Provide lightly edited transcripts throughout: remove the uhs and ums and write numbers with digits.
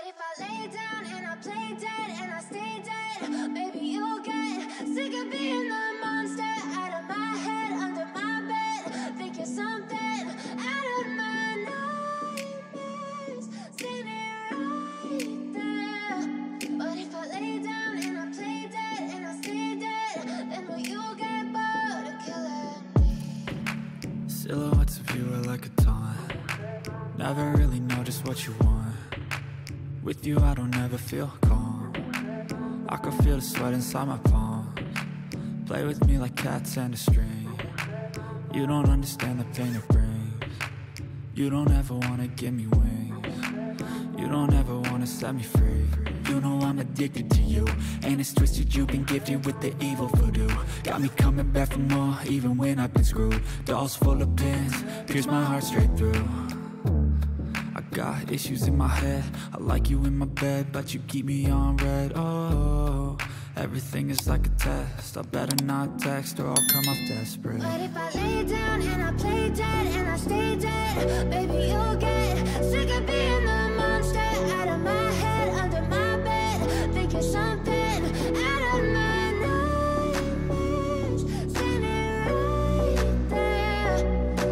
But if I lay down and I play dead and I stay dead, maybe you'll get sick of being the monster out of my head, under my bed. Think you're something out of my nightmares. See me right there. But if I lay down and I play dead and I stay dead, then will you get bored of killing me? Silhouettes of you are like a taunt. Never really know just what you want. With you I don't ever feel calm. I can feel the sweat inside my palms. Play with me like cats and a string. You don't understand the pain it brings. You don't ever wanna give me wings. You don't ever wanna set me free. You know I'm addicted to you, and it's twisted, you've been gifted with the evil voodoo. Got me coming back for more, even when I've been screwed. Dolls full of pins, pierce my heart straight through. I got issues in my head, I like you in my bed, but you keep me on red. Oh, everything is like a test, I better not text or I'll come off desperate. But if I lay down and I play dead and I stay dead, baby you'll get sick of being the monster out of my head, under my bed. Think you're something out of my nightmares. See me right there.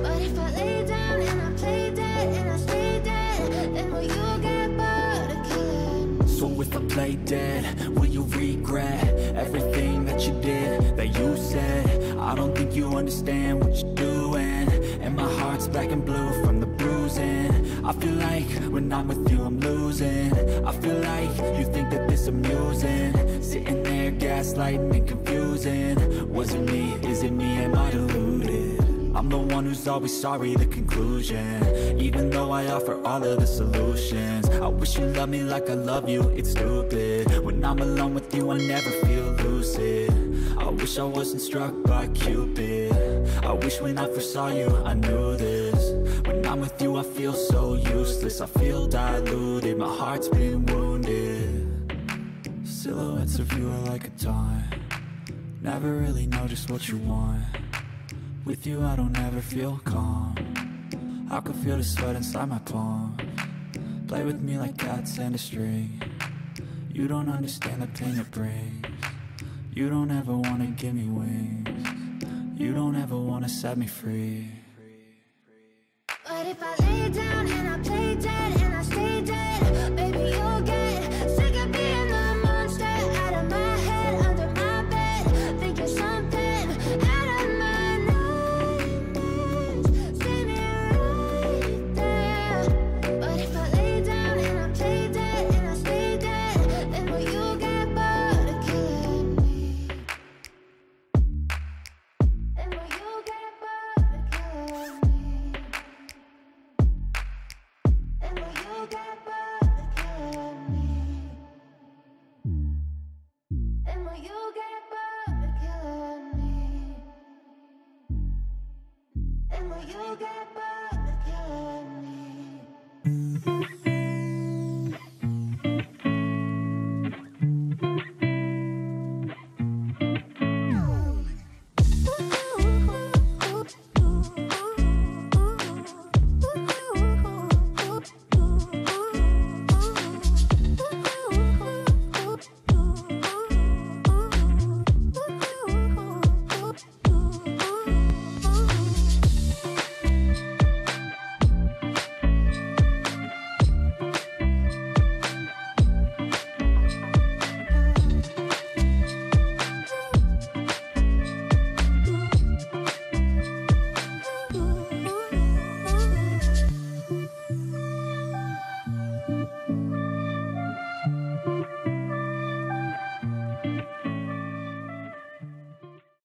But if I lay down and I play dead and I stay dead, then will you get bored of killing me? So if I play dead, will you regret everything that you did, that you said? I don't think you understand what you're doing, and my heart's black and blue from the bruising. I feel like when I'm with you I'm losing. I feel like you think that this amusing, sitting there gaslighting and confusing. Was it me? Is it me? Am I deluded? I'm the one who's always sorry, the conclusion. Even though I offer all of the solutions, I wish you loved me like I love you, it's stupid. When I'm alone with you I never feel lucid. I wish I wasn't struck by Cupid. I wish when I first saw you I knew this. When I'm with you I feel so useless, I feel diluted, my heart's been wounded. Silhouettes of you are like a taunt. Never really know just what you want. With you I don't ever feel calm. I can feel the sweat inside my palms. Play with me like cats and a string. You don't understand the pain it brings. You don't ever wanna give me wings. You don't ever wanna set me free. But if I lay down and I play dead and I stay dead, baby you'll get sick of being the monster out of my head, under my bed. Think you're something out of my nightmares. See me right there. But if I lay down and I play dead and I stay dead, then will you get bored of killing me? Then will you get bored of killing me? And will you get bored of killing me? And will you get bored of killing me? And will you get